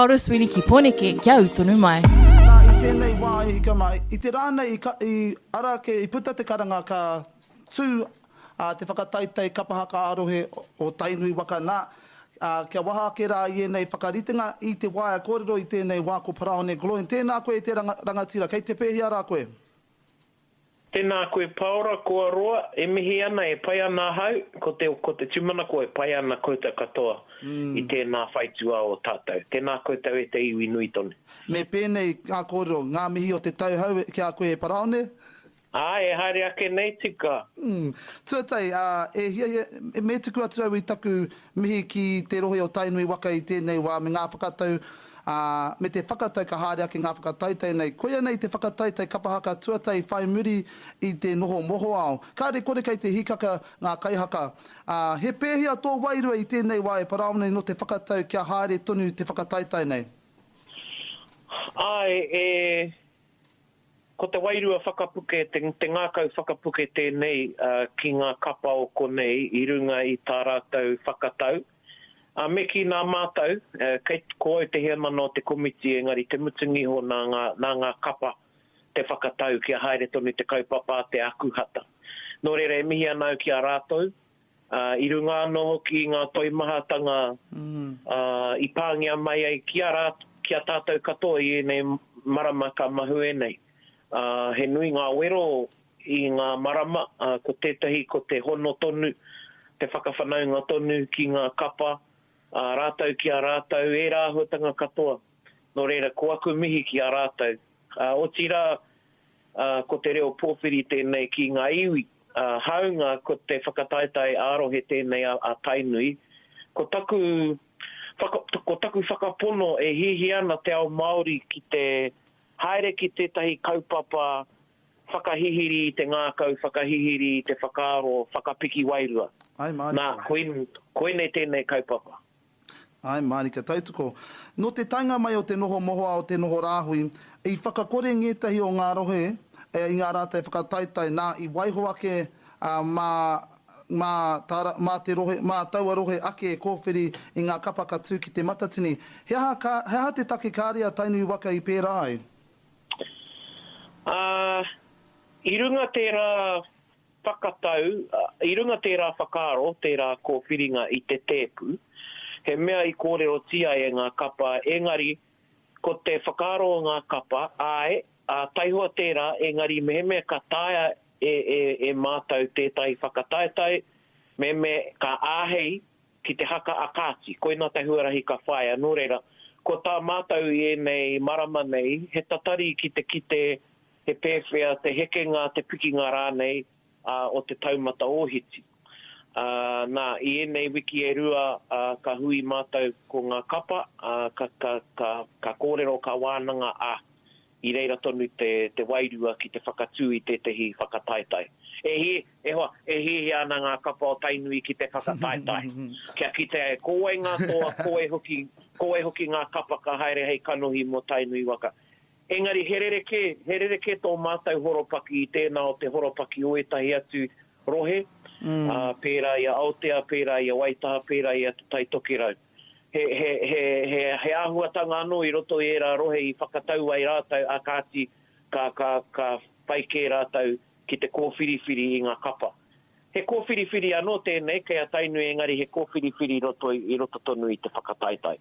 Paura Sweeney ki Poneke, kia utonu mai. Nā i tēnei wā i hika mai, i te rāna i ara ke i puta te karanga ka tū te whakataitai kapahaka arohe o Tainui waka nā. Kia waha ke rā i enei whakaritenga i te waia kōrero i tēnei wā ko Paraone Gloin. Tēnā koe i te rangatira, kei te pēhia rā koe? Tēnā koe Paura, kua roa, e mihi ana e pai ana hau, ko te tumana koe pai ana kouta katoa i tēnā whaitua o tātou. Tēnā koe tau e te iwi nui tonu. Me pēnei ngā kōrero, ngā mihi o te tau hau kia koe Paraone? E haere ake nei tika. Tuatai, me tuku atu au i taku mihi ki te rohe o Tainui waka i tēnei wā me ngā whakatau, me te whakatau ka haere ake ngā whakataitai nei. Koia nei te whakataitai kapahaka tuatai whai muri i te noho moho ao. Kāre kore kei te hikaka ngā kaihaka. He pēhia tō wairua i tēnei wā e Paraone no te whakatau kia haere tonu te whakataitai nei? Ko te wairua whakapuke, te ngākau whakapuke tēnei ki ngā kapa o konei, i runga i tā rātou whakatau. Me ki ngā mātau, kei koe te hea mana o te komiti, engari te mutungi ho nā ngā kapa te whakatau kia haere tonu te kaupapa te akuhata. Nō reira e mihi anau ki a rātou, i runga anō ki ngā toimahatanga i pāngia mai ai kia tātou katoa i enei marama ka mahu e nei. He nui ngā wero i ngā marama, ko tētahi, ko te hono tonu, te whakawhanaunga tonu ki ngā kapa, rātau ki a rātau, e rāhuatanga katoa. Nō reira, ko aku mihi ki a rātau. O tira, ko te reo pōwhiri tēnei ki ngā iwi, haunga ko te whakataitai ārohe tēnei a Tainui, ko taku whakapono e hihi ana te ao Māori ki te haere ki tētahi kaupapa, whakahihiri i te ngākau, whakahihiri i te whakaaro, whakapiki wairua. Ai, Marika. Nā, koene tēnei kaupapa. Ai, Marika, tautoko. No te tainga mai o te noho moho o te noho rāhui, i whakakore ngētahi o ngā rohe, i ngā rātai whakataitai, nā i waiho ake mā taua rohe ake e kōwhiri i ngā kapa katu ki te matatini. He aha te take kāria Tainui waka i pērā ai? I runga tērā whakatau, i runga tērā whakaaro, tērā kōwhiringa i te tēpu, he mea i kōrero tia e ngā kapa, engari, ko te whakaaro o ngā kapa, taihua tērā, engari, me ka taia e mātau tētai whakataitai, me ka āhei ki te haka akāti, koina te huarahi ka whaia, nō reira, ko tā mātau i nei marama nei, he tatari ki te kite, he pēwhea, te hekenga, te pikinga rānei, o te taumata ohiti. Nā, i enei wiki e rua ka hui mātau ko ngā kapa, ka kōrero ka wānanga i reira tonu te wairua ki te whakatū i tētahi whakataitai. E hi ana ngā kapa o Tainui ki te whakataitai. Kia ki te kōenga toa koe hoki ngā kapa ka haere hei kanohi mo Tainui waka. Engari, herereke tō mātau horopaki i tēnā o te horopaki o etahi atu rohe, pērā ia Aotea, pērā ia Waitaha, pērā ia Tai Tokirau. He āhuatanga anō i roto i era rohe i whakatau ai rātau a kāti ka whaike rātau ki te kōwhiriwhiri i ngā kapa. He kōwhiriwhiri anō tēnei, kei a Tainui engari he kōwhiriwhiri i roto tonu i te whakataitai.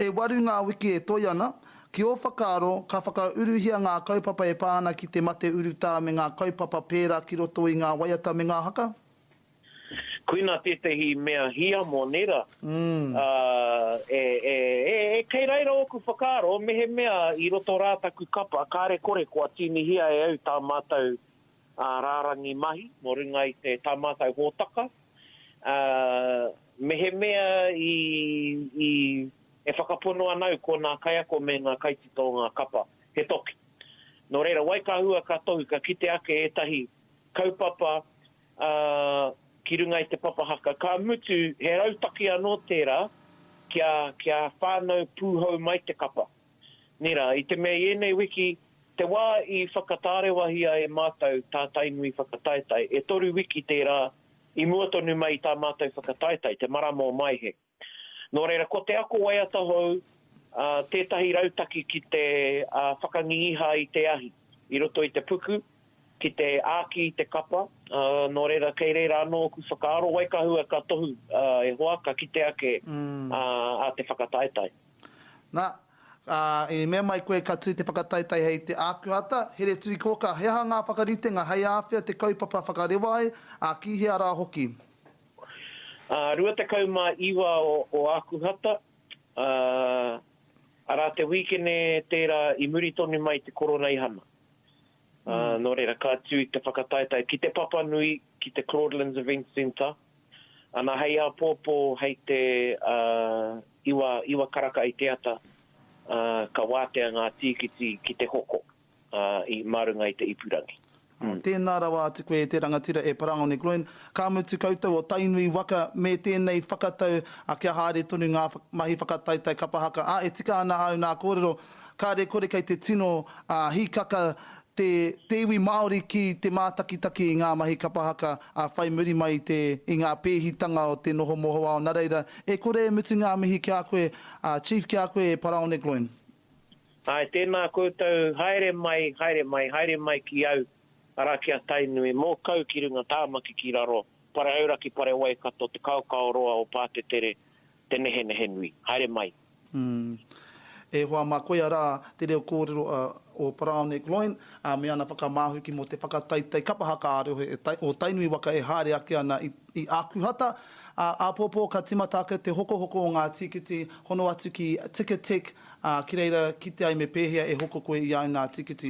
E waru ngā wiki e toi ana, ki o whakaaro, ka whakauruhia ngā kaupapa e pāna ki te mate uruta me ngā kaupapa pērā ki roto i ngā waiata me ngā haka? Kuina tētahi mea hia mō nera. Kei reira oku whakaaro, mehe mea i roto rātaku kapa, kāre kore kua tini hia e au tā mātau rārangi mahi, mō runga i te tā mātau hōtaka. Mehe mea e whakapono anau ko ngā kaiako me ngā kaitito o ngā kapa, he toki. Nō reira, waikahua ka tohu, ka kite ake etahi kaupapa ki runga i te papahaka. Ka mutu, he rautaki anō tērā, kia whānau pūhau mai te kapa. Nera, i te mea ienei wiki, te wā i whakatarewahia e mātau tā Tainui whakataitai, e toru wiki tērā, i muatonu mai tā mātau whakataitai, te maramo mai he. Nō reira, ko te ako wai atahou, tētahi rautaki ki te whakangiha i te ahi. I roto i te puku, ki te āki i te kapa. Nō reira, kei reira anō ku whakaaro waikahua ka tohu e hoa, ka kite ake a te whakataetai. Nā, e mea mai koe ka tui te whakataitai hei te ākuhata, here tui ko ka heha ngā whakaritenga hei āwhia te kaupapa whakarewa ai, ki hea rā hoki. Rua te kauma iwa o ākuhata, ara te wikene tērā i muri tonu mai te korona i hana. Nō reira, ka tui te whakataitai ki te Papa Nui, ki te Claudelands Event Centre, ana hei a pōpō hei te iwa karaka i te ata, ka wātea ngā tīkiti ki te hoko i marunga i te ipurangi. Tēnā rawa atu koe te rangatira e Parangone Gloin. Ka mutu koutou o tainui waka me tēnei whakatau kia haere tonu ngā mahi whakataitai kapahaka. E tika ana au nā kōrero, ka re kore kei te tino hikaka te iwi Māori ki te mātakitaki i ngā mahi kapahaka whai muri mai i ngā pēhitanga o te noho moho ao. Nā reira, e kore e mutu ngā mihi kia koe, Chief kia koe e Parangone Gloin. Ai, tēnā koutou, haere mai ki au. Ara kia tainui, mō kau ki runga tāmaki ki raro, pare auraki pare waikato, te kaukau roa o Pātetere, te nehe nui. Haere mai. E hoa mā koe ara te reo kōrero o Parangone Gloin, me ana whakamāhuki mo te whakataitai kapahaka arohe o tainui waka e haere ake ana i ākuhata. Apōpō ka timata ake te hoko o ngā tikiti, hono atu ki Ticketek, ki reira ki te ai me pēhea e hoko koe i au ngā tikiti.